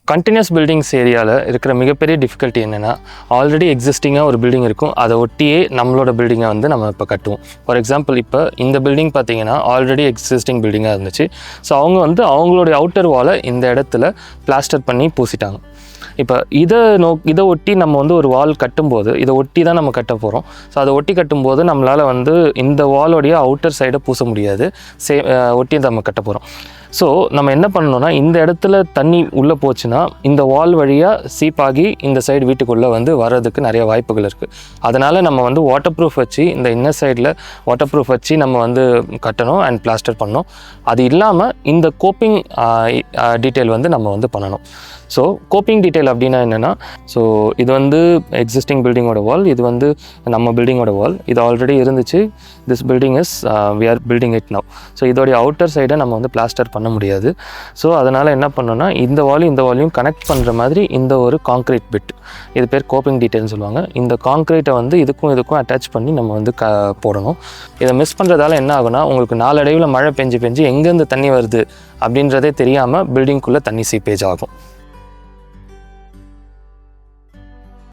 Continuous buildings ஏரியாவில் இருக்கிற மிகப்பெரிய டிஃபிகல்ட்டி என்னென்னா, ஆல்ரெடி எக்ஸிஸ்டிங்காக ஒரு பில்டிங் இருக்கும், அதை ஒட்டியே நம்மளோட பில்டிங்கை வந்து நம்ம இப்போ கட்டுவோம். ஃபார் எக்ஸாம்பிள், இப்போ இந்த பில்டிங் பார்த்தீங்கன்னா ஆல்ரெடி எக்ஸிஸ்டிங் பில்டிங்காக இருந்துச்சு. ஸோ அவங்க வந்து அவங்களுடைய அவுட்டர் வாலை இந்த இடத்துல பிளாஸ்டர் பண்ணி பூசிட்டாங்க. இப்போ இதை ஒட்டி நம்ம வந்து ஒரு வால் கட்டும்போது, இதை ஒட்டி தான் நம்ம கட்ட போகிறோம். ஸோ அதை ஒட்டி கட்டும்போது நம்மளால் வந்து இந்த வாலோடைய அவுட்டர் சைடை பூச முடியாது, ஒட்டி நம்ம கட்ட போகிறோம். ஸோ நம்ம என்ன பண்ணணும்னா, இந்த இடத்துல தண்ணி உள்ளே போச்சுன்னா இந்த வால் வழியாக சீப்பாகி இந்த சைடு வீட்டுக்குள்ளே வந்து வர்றதுக்கு நிறைய வாய்ப்புகள் இருக்குது. அதனால் நம்ம வந்து வாட்டர் ப்ரூஃப் வச்சு, இந்த இன்னர் சைடில் வாட்டர் ப்ரூஃப் வச்சு நம்ம வந்து கட்டணும் அண்ட் பிளாஸ்டர் பண்ணணும். அது இல்லாமல் இந்த கோப்பிங் டீட்டெயில் வந்து நம்ம வந்து பண்ணணும். ஸோ கோப்பிங் டீட்டெயில் அப்படின்னா என்னென்னா, ஸோ இது வந்து எக்ஸிஸ்டிங் பில்டிங்கோட வால், இது வந்து நம்ம பில்டிங்கோட வால். இது ஆல்ரெடி இருந்துச்சு. This building is we are building it now. So இதோடைய அவுட்டர் சைடை நம்ம வந்து பிளாஸ்டர் பண்ண முடியாது. ஸோ அதனால் என்ன பண்ணோன்னா, இந்த வாலையும் கனெக்ட் பண்ணுற மாதிரி இந்த ஒரு காங்க்ரீட் பிட், இது பேர் கோப்பிங் டீட்டெயில்னு சொல்லுவாங்க. இந்த காங்க்ரீட்டை வந்து இதுக்கும் அட்டாச் பண்ணி நம்ம வந்து போடணும். இதை மிஸ் பண்ணுறதால என்ன ஆகுனா, உங்களுக்கு நாளடைவில் மழை பெஞ்சு எங்கேருந்து தண்ணி வருது அப்படின்றதே தெரியாமல் பில்டிங்குள்ளே தண்ணி சீப்பேஜ் ஆகும்.